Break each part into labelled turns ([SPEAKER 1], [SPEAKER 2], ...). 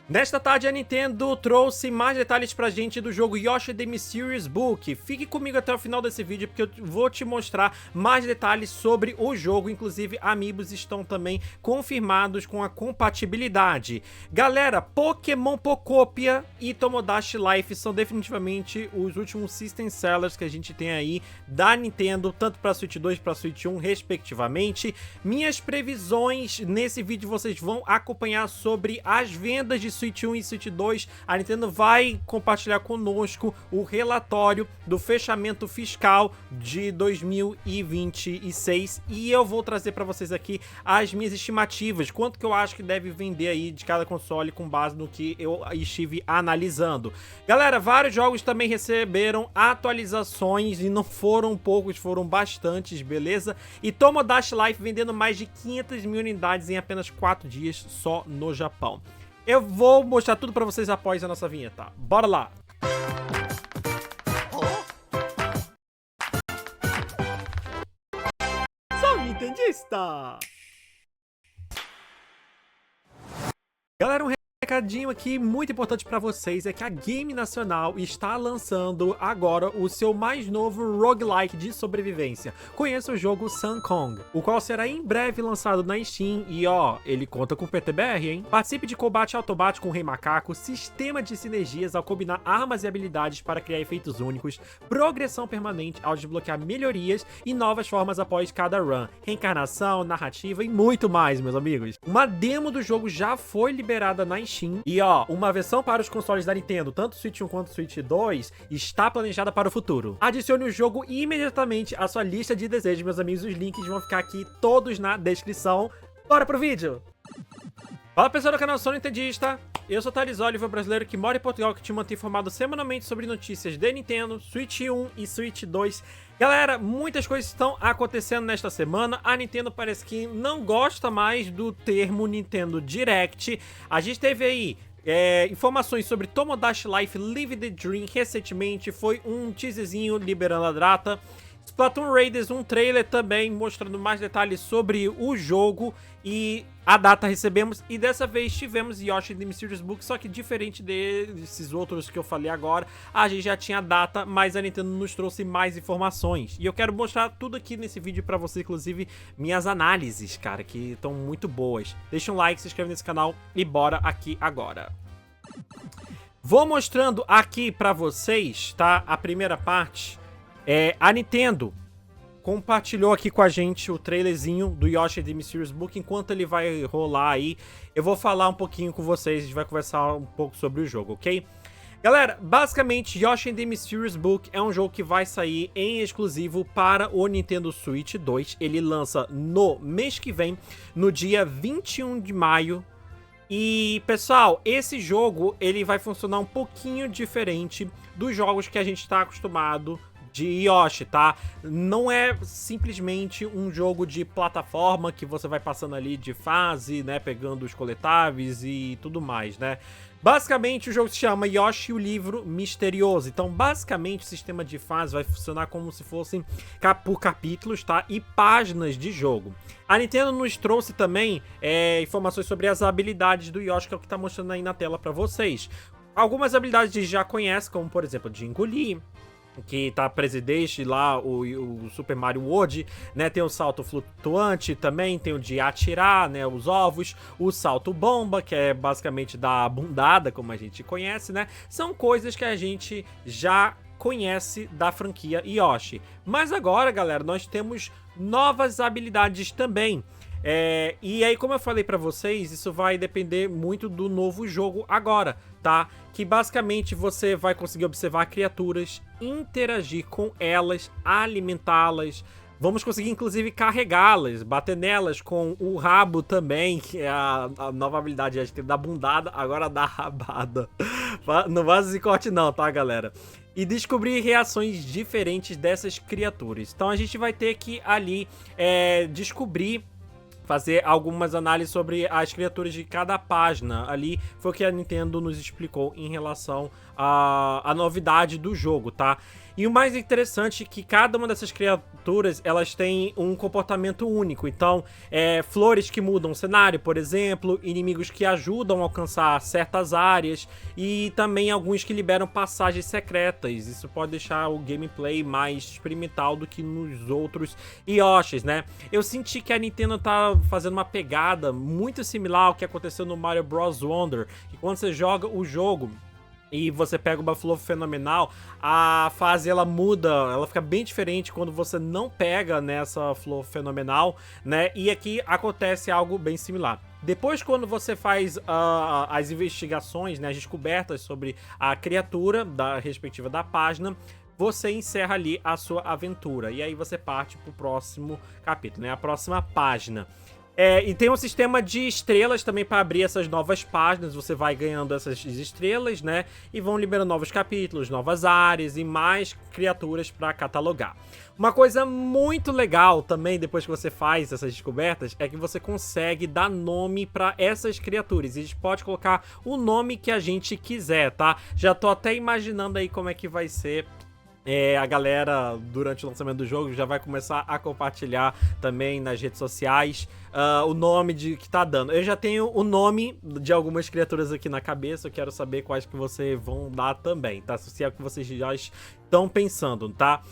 [SPEAKER 1] Nesta tarde a Nintendo trouxe mais detalhes pra gente do jogo Yoshi The Mysterious Book. Fique comigo até o final desse vídeo porque eu vou te mostrar mais detalhes sobre o jogo, inclusive amiibos estão também confirmados com a compatibilidade. Galera, Pokémon Pocopia e Tomodachi Life são definitivamente os últimos system sellers que a gente tem aí da Nintendo, tanto para Switch 2 e para Switch 1 respectivamente. Minhas previsões nesse vídeo vocês vão acompanhar sobre as vendas de Switch 1 e Switch 2, a Nintendo vai compartilhar conosco o relatório do fechamento fiscal de 2026 e eu vou trazer para vocês aqui as minhas estimativas, quanto que eu acho que deve vender aí de cada console com base no que eu estive analisando. Galera, vários jogos também receberam atualizações e não foram poucos, foram bastantes, beleza? E Tomodachi Life vendendo mais de 500 mil unidades em apenas 4 dias só no Japão. Eu vou mostrar tudo pra vocês após a nossa vinheta. Bora lá! Sou nintendista! Galera, um recadinho aqui muito importante pra vocês é que a Game Nacional está lançando agora o seu mais novo roguelike de sobrevivência. Conheça o jogo Sun Kong, o qual será em breve lançado na Steam e ó, ele conta com PTBR, hein? Participe de combate automático com o Rei Macaco, sistema de sinergias ao combinar armas e habilidades para criar efeitos únicos, progressão permanente ao desbloquear melhorias e novas formas após cada run, reencarnação, narrativa e muito mais, meus amigos. Uma demo do jogo já foi liberada na Steam e ó, uma versão para os consoles da Nintendo, tanto Switch 1 quanto Switch 2, está planejada para o futuro. Adicione o jogo imediatamente à sua lista de desejos, meus amigos, os links vão ficar aqui todos na descrição. Bora pro vídeo! Fala pessoal do canal Sou Nintendista, eu sou Thales Oliver, brasileiro que mora em Portugal, que te mantém informado semanalmente sobre notícias de Nintendo, Switch 1 e Switch 2. Galera, muitas coisas estão acontecendo nesta semana. A Nintendo parece que não gosta mais do termo Nintendo Direct. A gente teve aí informações sobre Tomodachi Life Live the Dream recentemente, foi um teaserzinho liberando a data. Splatoon Raiders, um trailer também mostrando mais detalhes sobre o jogo e a data recebemos. E dessa vez tivemos Yoshi The Mysterious Book, só que diferente desses outros que eu falei agora, a gente já tinha a data, mas a Nintendo nos trouxe mais informações. E eu quero mostrar tudo aqui nesse vídeo pra você, inclusive minhas análises, cara, que estão muito boas. Deixa um like, se inscreve nesse canal e bora aqui agora. Vou mostrando aqui pra vocês, tá, a primeira parte. A Nintendo compartilhou aqui com a gente o trailerzinho do Yoshi The Mysterious Book. Enquanto ele vai rolar aí, eu vou falar um pouquinho com vocês, a gente vai conversar um pouco sobre o jogo, ok? Galera, basicamente Yoshi The Mysterious Book é um jogo que vai sair em exclusivo para o Nintendo Switch 2. Ele lança no mês que vem, no dia 21 de maio. E, pessoal, esse jogo ele vai funcionar um pouquinho diferente dos jogos que a gente está acostumado de Yoshi, tá? Não é simplesmente um jogo de plataforma que você vai passando ali de fase, né, pegando os coletáveis e tudo mais, né? Basicamente o jogo se chama Yoshi o Livro Misterioso, então basicamente o sistema de fase vai funcionar como se fossem por capítulos, tá? E páginas de jogo. A Nintendo nos trouxe também informações sobre as habilidades do Yoshi, que é o que tá mostrando aí na tela pra vocês. Algumas habilidades a gente já conhece, como por exemplo de engolir, que tá presente lá, o Super Mario World, né, tem o salto flutuante também, tem o de atirar, né, os ovos, o salto bomba, que é basicamente da bundada, como a gente conhece, né, são coisas que a gente já conhece da franquia Yoshi. Mas agora, galera, nós temos novas habilidades também. E aí, como eu falei pra vocês, isso vai depender muito do novo jogo agora, tá? Que basicamente você vai conseguir observar criaturas, interagir com elas, alimentá-las. Vamos conseguir, inclusive, carregá-las, bater nelas com o rabo também, que é a nova habilidade. A gente tem da bundada, agora da rabada. Não vaza esse corte não, tá, galera? E descobrir reações diferentes dessas criaturas. Então a gente vai ter que ali descobrir, fazer algumas análises sobre as criaturas de cada página. Ali foi o que a Nintendo nos explicou em relação à novidade do jogo, tá? E o mais interessante é que cada uma dessas criaturas, elas têm um comportamento único. Então, flores que mudam o cenário, por exemplo, inimigos que ajudam a alcançar certas áreas e também alguns que liberam passagens secretas. Isso pode deixar o gameplay mais experimental do que nos outros Yoshis, né? Eu senti que a Nintendo tá fazendo uma pegada muito similar ao que aconteceu no Mario Bros. Wonder, que quando você joga o jogo e você pega uma flor fenomenal, a fase ela muda, ela fica bem diferente quando você não pega nessa flor fenomenal, né? E aqui acontece algo bem similar. Depois, quando você faz as investigações, né, as descobertas sobre a criatura da respectiva da página, você encerra ali a sua aventura. E aí você parte pro próximo capítulo, né? A próxima página. E tem um sistema de estrelas também para abrir essas novas páginas. Você vai ganhando essas estrelas, né? E vão liberando novos capítulos, novas áreas e mais criaturas para catalogar. Uma coisa muito legal também, depois que você faz essas descobertas, é que você consegue dar nome para essas criaturas. E a gente pode colocar o nome que a gente quiser, tá? Já tô até imaginando aí como é que vai ser. A galera, durante o lançamento do jogo, já vai começar a compartilhar também nas redes sociais o nome que tá dando. Eu já tenho o nome de algumas criaturas aqui na cabeça, eu quero saber quais que vocês vão dar também, tá? Se é o que vocês já estão pensando, tá?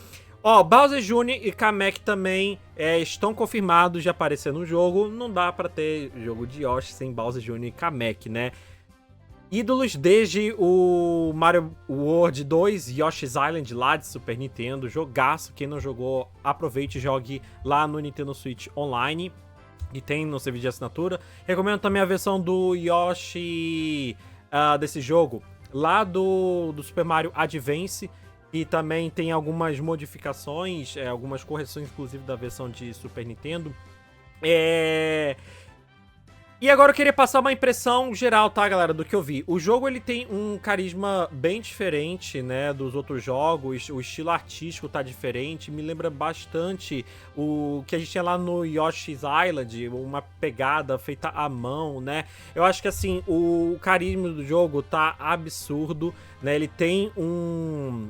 [SPEAKER 1] Ó, Bowser Jr. e Kamek também estão confirmados de aparecer no jogo. Não dá pra ter jogo de Yoshi sem Bowser Jr. e Kamek, né? Ídolos desde o Mario World 2, Yoshi's Island lá de Super Nintendo, jogaço. Quem não jogou, aproveite e jogue lá no Nintendo Switch Online, que tem no serviço de assinatura. Recomendo também a versão do Yoshi desse jogo, lá do Super Mario Advance, e também tem algumas modificações, algumas correções, inclusive, da versão de Super Nintendo. E agora eu queria passar uma impressão geral, tá, galera, do que eu vi. O jogo, ele tem um carisma bem diferente, né, dos outros jogos. O estilo artístico tá diferente. Me lembra bastante o que a gente tinha lá no Yoshi's Island, uma pegada feita à mão, né. Eu acho que, assim, o carisma do jogo tá absurdo, né. Ele tem um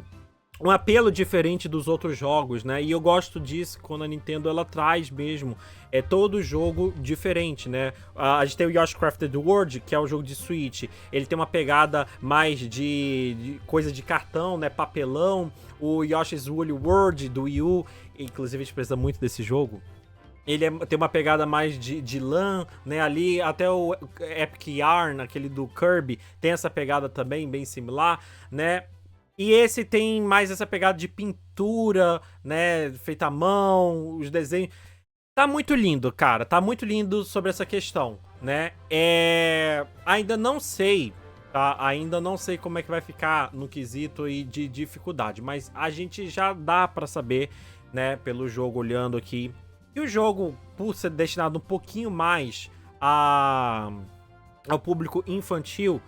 [SPEAKER 1] apelo diferente dos outros jogos, né? E eu gosto disso quando a Nintendo ela traz mesmo todo jogo diferente, né? A gente tem o Yoshi Crafted World, que é o jogo de Switch. Ele tem uma pegada mais de coisa de cartão, né? Papelão. O Yoshi's Woolly World do Wii U, inclusive a gente precisa muito desse jogo. Ele tem uma pegada mais de lã, né? Ali até o Epic Yarn, aquele do Kirby, tem essa pegada também bem similar, né? E esse tem mais essa pegada de pintura, né, feita à mão, os desenhos. Tá muito lindo, cara, tá muito lindo sobre essa questão, né. Ainda não sei, tá, ainda não sei como é que vai ficar no quesito aí de dificuldade, mas a gente já dá pra saber, né, pelo jogo olhando aqui, que o jogo, por ser destinado um pouquinho mais ao público infantil,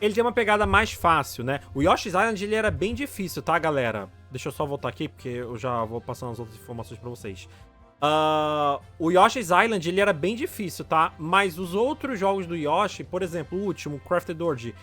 [SPEAKER 1] ele tem uma pegada mais fácil, né? O Yoshi's Island, ele era bem difícil, tá, galera? Deixa eu só voltar aqui, porque eu já vou passando as outras informações pra vocês. O Yoshi's Island, ele era bem difícil, tá? Mas os outros jogos do Yoshi, por exemplo, o último, Crafted World,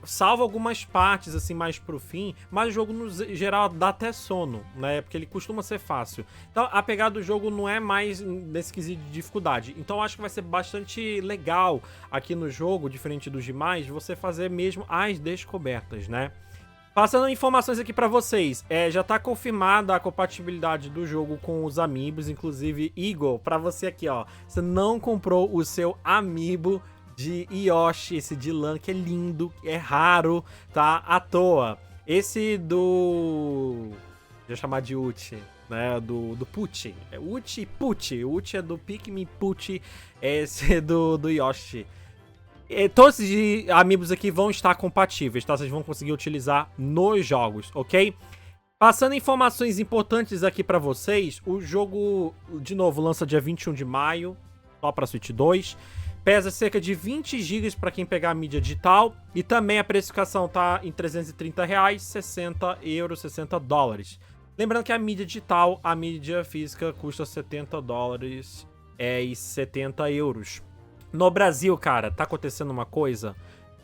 [SPEAKER 1] salva algumas partes, assim, mais pro fim, mas o jogo, no geral, dá até sono, né? Porque ele costuma ser fácil. Então, a pegada do jogo não é mais nesse quesito de dificuldade. Então, eu acho que vai ser bastante legal aqui no jogo, diferente dos demais, você fazer mesmo as descobertas, né? Passando informações aqui pra vocês, já tá confirmada a compatibilidade do jogo com os Amiibos, inclusive, Igor, pra você aqui, ó, você não comprou o seu Amiibo de Yoshi, esse de lã, que é lindo, é raro, tá, à toa. Esse do... vou chamar de Uchi, né, do Pucci, Uchi e Pucci, o Uchi é do Pikmin, Pucci esse do Yoshi. Todos esses Amiibos aqui vão estar compatíveis, tá? Vocês vão conseguir utilizar nos jogos, ok? Passando informações importantes aqui pra vocês, o jogo, de novo, lança dia 21 de maio, só pra Switch 2. Pesa cerca de 20 GB pra quem pegar a mídia digital. E também a precificação tá em R$330, 60 euros, 60 dólares. Lembrando que a mídia digital, a mídia física, custa 70 dólares e 70 euros. No Brasil, cara, tá acontecendo uma coisa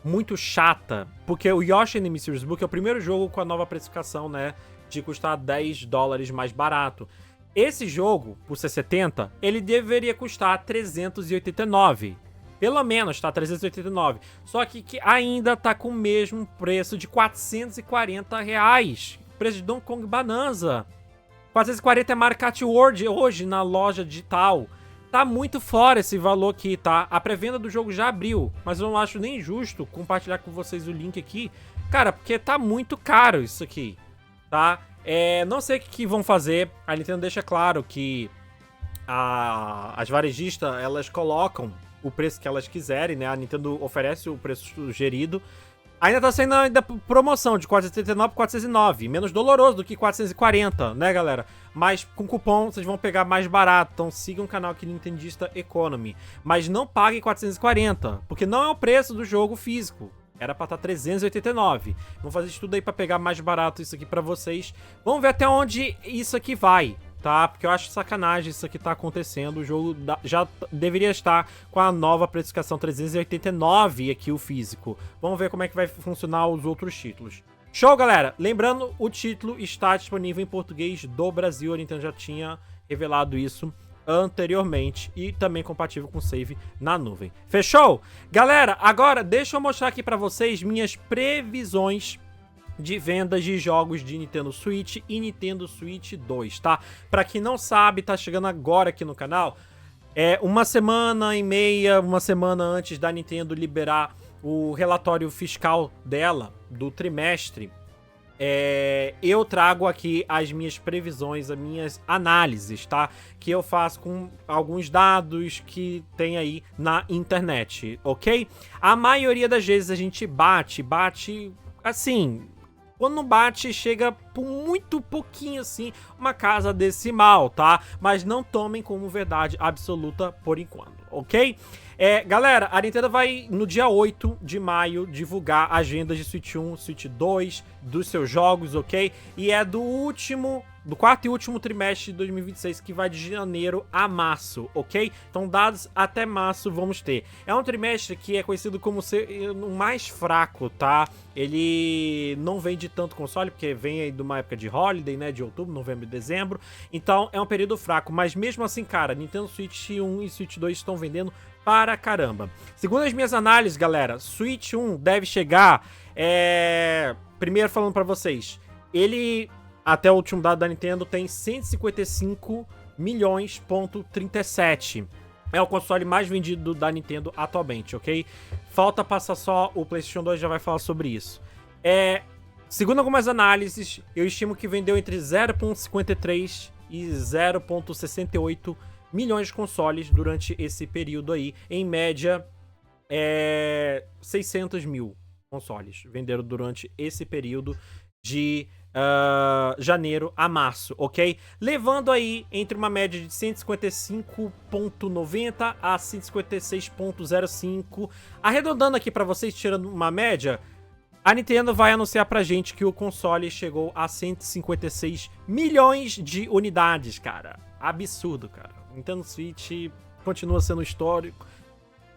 [SPEAKER 1] muito chata, porque o Yoshi and the Mysterious Book é o primeiro jogo com a nova precificação, né, de custar $10 mais barato. Esse jogo, por ser 70, ele deveria custar 389. Pelo menos, tá? 389. Só que ainda tá com o mesmo preço de R$440. Preço de Donkey Kong Bonanza. 440 é Mario Kart World hoje na loja digital. Tá muito fora esse valor aqui, tá? A pré-venda do jogo já abriu, mas eu não acho nem justo compartilhar com vocês o link aqui. Cara, porque tá muito caro isso aqui, tá? Não sei o que vão fazer. A Nintendo deixa claro que as varejistas, elas colocam o preço que elas quiserem, né? A Nintendo oferece o preço sugerido. Ainda tá sendo promoção de 479 por 409. Menos doloroso do que 440, né, galera? Mas com cupom vocês vão pegar mais barato. Então sigam o canal aqui Nintendista Economy. Mas não paguem 440, porque não é o preço do jogo físico. Era pra estar 389. Vamos fazer isso tudo aí pra pegar mais barato isso aqui pra vocês. Vamos ver até onde isso aqui vai, tá? Porque eu acho sacanagem isso aqui tá acontecendo. O jogo já deveria estar com a nova precificação 389 aqui, o físico. Vamos ver como é que vai funcionar os outros títulos. Show, galera! Lembrando, o título está disponível em português do Brasil. A Nintendo já tinha revelado isso anteriormente e também compatível com save na nuvem. Fechou? Galera, agora deixa eu mostrar aqui pra vocês minhas previsões de vendas de jogos de Nintendo Switch e Nintendo Switch 2, tá? Pra quem não sabe, tá chegando agora aqui no canal, uma semana e meia, uma semana antes da Nintendo liberar o relatório fiscal dela, do trimestre, eu trago aqui as minhas previsões, as minhas análises, tá? Que eu faço com alguns dados que tem aí na internet, ok? A maioria das vezes a gente bate assim. Quando não bate, chega por muito pouquinho assim, uma casa decimal, tá? Mas não tomem como verdade absoluta por enquanto, ok? Galera, a Nintendo vai, no dia 8 de maio, divulgar agendas de Switch 1, Switch 2, dos seus jogos, ok? E é do quarto e último trimestre de 2026, que vai de janeiro a março, ok? Então, dados até março vamos ter. É um trimestre que é conhecido como ser o mais fraco, tá? Ele não vende tanto console, porque vem aí de uma época de holiday, né? De outubro, novembro e dezembro. Então, é um período fraco. Mas mesmo assim, cara, Nintendo Switch 1 e Switch 2 estão vendendo para caramba. Segundo as minhas análises, galera, Switch 1 deve chegar... Primeiro falando pra vocês, ele... Até o último dado da Nintendo tem 155 milhões,37. É o console mais vendido da Nintendo atualmente, ok? Falta passar só o PlayStation 2, já vai falar sobre isso. Segundo algumas análises, eu estimo que vendeu entre 0,53 e 0,68 milhões de consoles durante esse período aí. Em média, 600 mil consoles venderam durante esse período de janeiro a março, ok? Levando aí entre uma média de 155,90 a 156,05. Arredondando aqui pra vocês, tirando uma média, a Nintendo vai anunciar pra gente que o console chegou a 156 milhões de unidades, cara. Absurdo, cara. Nintendo Switch continua sendo histórico.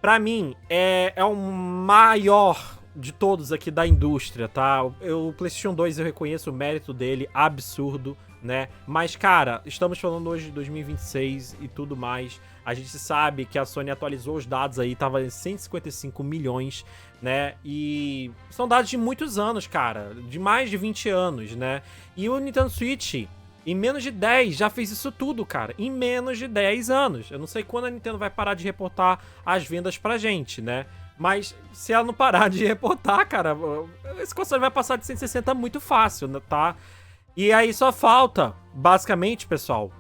[SPEAKER 1] Pra mim, é o maior de todos aqui da indústria, tá? O PlayStation 2 eu reconheço o mérito dele, absurdo, né? Mas, cara, estamos falando hoje de 2026 e tudo mais. A gente sabe que a Sony atualizou os dados aí, tava em 155 milhões, né? E são dados de muitos anos, cara, de mais de 20 anos, né? E o Nintendo Switch, em menos de 10, já fez isso tudo, cara. Em menos de 10 anos. Eu não sei quando a Nintendo vai parar de reportar as vendas pra gente, né? Mas se ela não parar de reportar, cara, esse console vai passar de 160 muito fácil, tá? E aí só falta, basicamente, pessoal,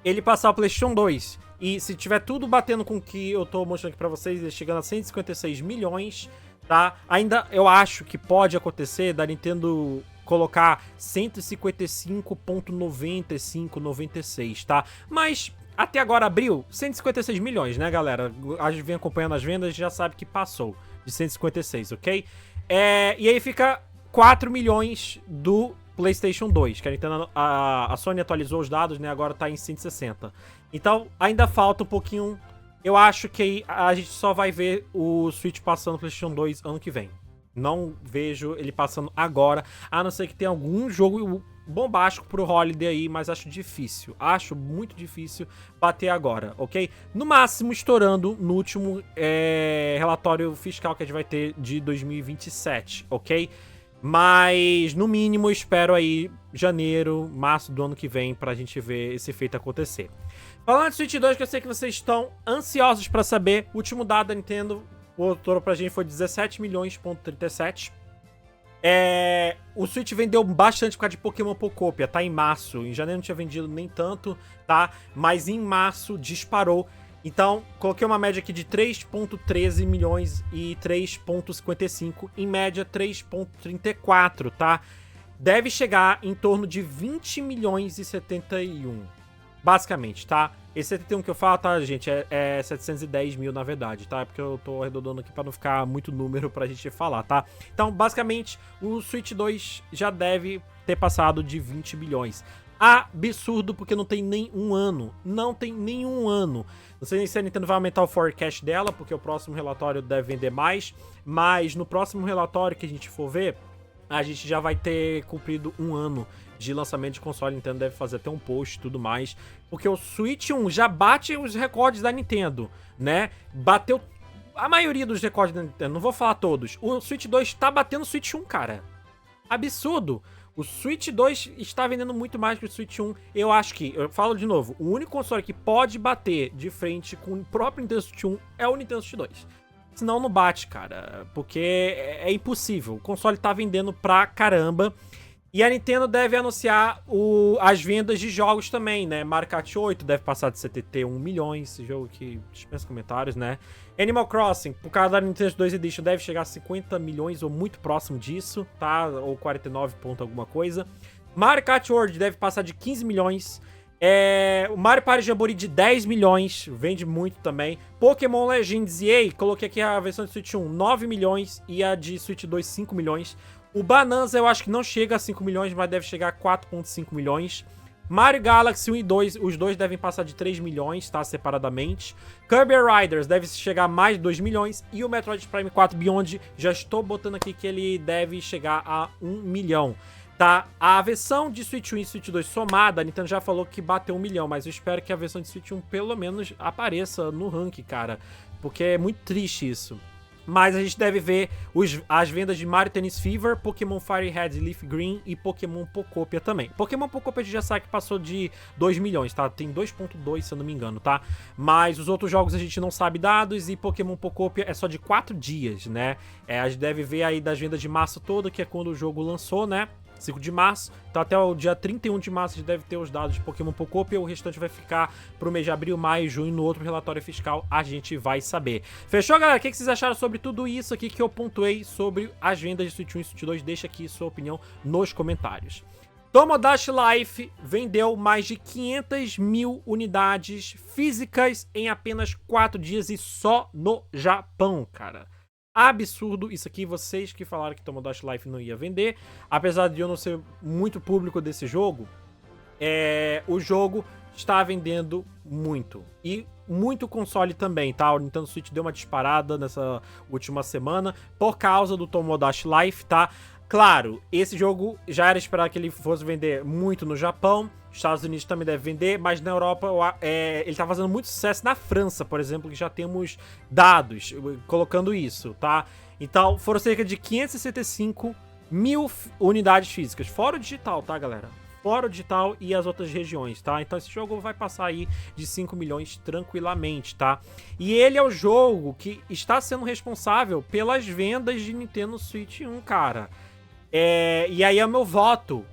[SPEAKER 1] ele passar o PlayStation 2. E se tiver tudo batendo com o que eu tô mostrando aqui pra vocês, ele chegando a 156 milhões, tá? Ainda eu acho que pode acontecer da Nintendo colocar 155,95, 96, tá? Mas até agora abriu 156 milhões, né, galera? A gente vem acompanhando as vendas e já sabe que passou de 156, ok? E aí fica 4 milhões do PlayStation 2, que a Nintendo, a Sony atualizou os dados, né? Agora tá em 160. Então, ainda falta um pouquinho. Eu acho que a gente só vai ver o Switch passando no PlayStation 2 ano que vem. Não vejo ele passando agora, a não ser que tenha algum jogo bombástico pro Holiday aí, mas acho difícil. Acho muito difícil bater agora, ok? No máximo estourando no último relatório fiscal que a gente vai ter de 2027, ok? Mas, no mínimo, eu espero aí janeiro, março do ano que vem pra gente ver esse feito acontecer. Falando de Switch 2, que eu sei que vocês estão ansiosos pra saber, o último dado da Nintendo botou pra gente foi 17 milhões,37. O Switch vendeu bastante por causa de Pokémon Pocopia, tá? Em março. Em janeiro não tinha vendido nem tanto, tá? Mas em março disparou. Então, coloquei uma média aqui de 3,13 milhões e 3,55. Em média, 3,34, tá? Deve chegar em torno de 20 milhões e 71. Basicamente, tá? Esse 71 que eu falo, tá, gente, é 710 mil, na verdade, tá? É porque eu tô arredondando aqui pra não ficar muito número pra gente falar, tá? Então, basicamente, o Switch 2 já deve ter passado de 20 milhões. Absurdo, porque não tem nem um ano. Não tem nenhum ano. Não sei se a Nintendo vai aumentar o forecast dela, porque o próximo relatório deve vender mais. Mas no próximo relatório que a gente for ver, a gente já vai ter cumprido um ano de lançamento de console. A Nintendo deve fazer até um post e tudo mais. Porque o Switch 1 já bate os recordes da Nintendo, né? Bateu a maioria dos recordes da Nintendo, não vou falar todos. O Switch 2 tá batendo o Switch 1, cara. Absurdo. O Switch 2 está vendendo muito mais que o Switch 1. Eu acho que, eu falo de novo, o único console que pode bater de frente com o próprio Nintendo Switch 1 é o Nintendo Switch 2. Senão não bate, cara, porque é impossível. O console tá vendendo pra caramba. E a Nintendo deve anunciar as vendas de jogos também, né? Mario Kart 8 deve passar de 71 milhões, esse jogo que dispensa comentários, né? Animal Crossing, por causa da Nintendo 2 Edition, deve chegar a 50 milhões ou muito próximo disso, tá? Ou 49 ponto alguma coisa. Mario Kart World deve passar de 15 milhões. O Mario Party Jamboree de 10 milhões, vende muito também. Pokémon Legends EA, coloquei aqui a versão de Switch 1, 9 milhões e a de Switch 2, 5 milhões. O Bonanza eu acho que não chega a 5 milhões, mas deve chegar a 4,5 milhões. Mario Galaxy 1 e 2, os dois devem passar de 3 milhões, tá? Separadamente. Kirby Riders deve chegar a mais de 2 milhões. E o Metroid Prime 4 Beyond, já estou botando aqui que ele deve chegar a 1 milhão. Tá? A versão de Switch 1 e Switch 2 somada, a Nintendo já falou que bateu 1 milhão, mas eu espero que a versão de Switch 1 pelo menos apareça no ranking, cara. Porque é muito triste isso. Mas a gente deve ver as vendas de Mario Tennis Fever, Pokémon Fire Red Leaf Green e Pokémon Pocopia também. Pokémon Pocopia a gente já sabe que passou de 2 milhões, tá? Tem 2,2 se eu não me engano, tá? Mas os outros jogos a gente não sabe dados e Pokémon Pocopia é só de 4 dias, né? A gente deve ver aí das vendas de março toda, que é quando o jogo lançou, né? 5 de março, então até o dia 31 de março a gente deve ter os dados de Pokémon Pocopia, o restante vai ficar pro mês de abril, maio, junho, no outro relatório fiscal a gente vai saber. Fechou, galera? O que vocês acharam sobre tudo isso aqui que eu pontuei sobre as vendas de Switch 1 e Switch 2? Deixa aqui sua opinião nos comentários. Tomodachi Life vendeu mais de 500 mil unidades físicas em apenas 4 dias e só no Japão, cara. Absurdo isso aqui, vocês que falaram que Tomodachi Life não ia vender, apesar de eu não ser muito público desse jogo, o jogo está vendendo muito, e muito console também, tá? O Nintendo Switch deu uma disparada nessa última semana por causa do Tomodachi Life, tá? Claro, esse jogo já era esperado que ele fosse vender muito no Japão, Estados Unidos também deve vender, mas na Europa ele tá fazendo muito sucesso na França, por exemplo, que já temos dados colocando isso, tá? Então, foram cerca de 565 mil unidades físicas, fora o digital, tá, galera? Fora o digital e as outras regiões, tá? Então esse jogo vai passar aí de 5 milhões tranquilamente, tá? E ele é o jogo que está sendo responsável pelas vendas de Nintendo Switch 1, cara. E aí é o meu voto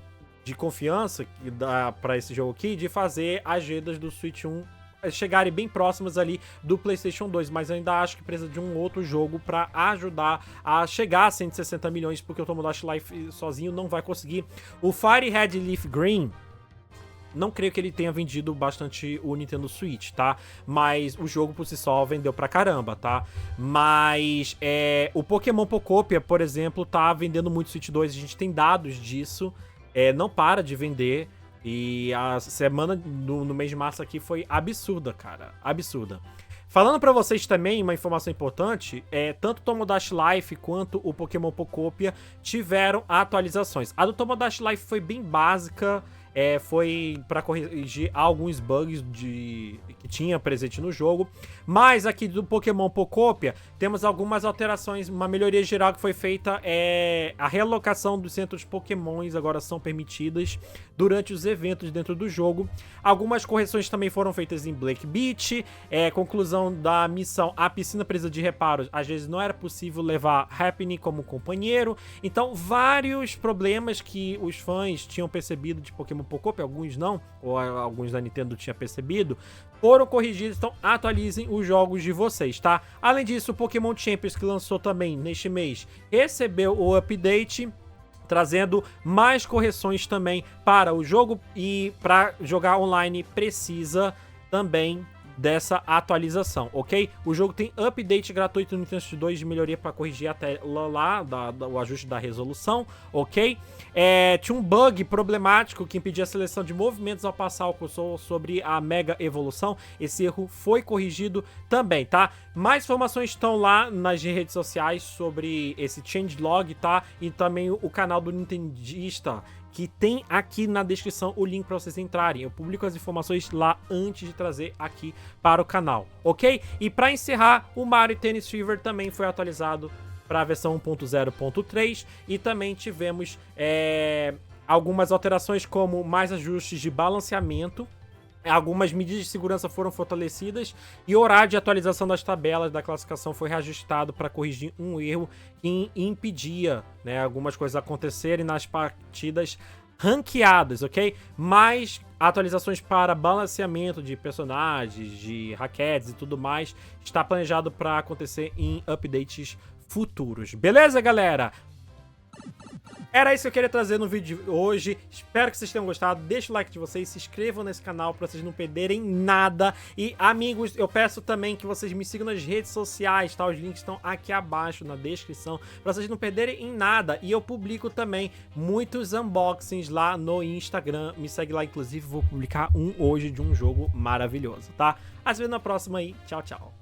[SPEAKER 1] de confiança que dá pra esse jogo aqui, de fazer as vendas do Switch 1 chegarem bem próximas ali do PlayStation 2, mas eu ainda acho que precisa de um outro jogo pra ajudar a chegar a 160 milhões, porque o Tomodachi Life sozinho não vai conseguir. O Fire Red Leaf Green, não creio que ele tenha vendido bastante o Nintendo Switch, tá? Mas o jogo por si só vendeu pra caramba, tá? Mas o Pokémon Pocopia, por exemplo, tá vendendo muito Switch 2, a gente tem dados disso, não para de vender. E a semana no mês de março aqui foi absurda, cara. Absurda. Falando pra vocês também, uma informação importante, tanto o Tomodachi Life quanto o Pokémon Pocopia tiveram atualizações. A do Tomodachi Life foi bem básica, foi pra corrigir alguns bugs que tinha presente no jogo, mas aqui do Pokémon Pocopia temos algumas alterações, uma melhoria geral que foi feita, a realocação dos centros Pokémons agora são permitidas durante os eventos dentro do jogo. Algumas correções também foram feitas em Black Beach, conclusão da missão A Piscina Precisa de Reparos, às vezes não era possível levar Happening como companheiro, então vários problemas que os fãs tinham percebido de Pokémon Pocopia, alguns não, ou alguns da Nintendo tinham percebido, foram corrigidos, então atualizem os jogos de vocês, tá? Além disso, o Pokémon Champions, que lançou também neste mês, recebeu o update, trazendo mais correções também para o jogo, e para jogar online precisa também dessa atualização, ok? O jogo tem update gratuito no Nintendo Switch 2 de melhoria para corrigir a tela lá, o ajuste da resolução, ok? Tinha um bug problemático que impedia a seleção de movimentos ao passar o cursor sobre a Mega Evolução. Esse erro foi corrigido também, tá? Mais informações estão lá nas redes sociais sobre esse changelog, tá? E também o canal do Nintendista, que tem aqui na descrição o link para vocês entrarem. Eu publico as informações lá antes de trazer aqui para o canal, ok? E para encerrar, o Mario Tennis Fever também foi atualizado para a versão 1.0.3 e também tivemos algumas alterações, como mais ajustes de balanceamento. Algumas medidas de segurança foram fortalecidas e o horário de atualização das tabelas da classificação foi reajustado para corrigir um erro que impedia, né, algumas coisas acontecerem nas partidas ranqueadas, ok? Mais atualizações para balanceamento de personagens, de raquetes e tudo mais está planejado para acontecer em updates futuros. Beleza, galera? Era isso que eu queria trazer no vídeo de hoje. Espero que vocês tenham gostado. Deixa o like de vocês, se inscrevam nesse canal para vocês não perderem nada. E, amigos, eu peço também que vocês me sigam nas redes sociais, tá? Os links estão aqui abaixo na descrição para vocês não perderem em nada. E eu publico também muitos unboxings lá no Instagram. Me segue lá, inclusive, vou publicar um hoje de um jogo maravilhoso, tá? Às vezes na próxima aí. Tchau, tchau.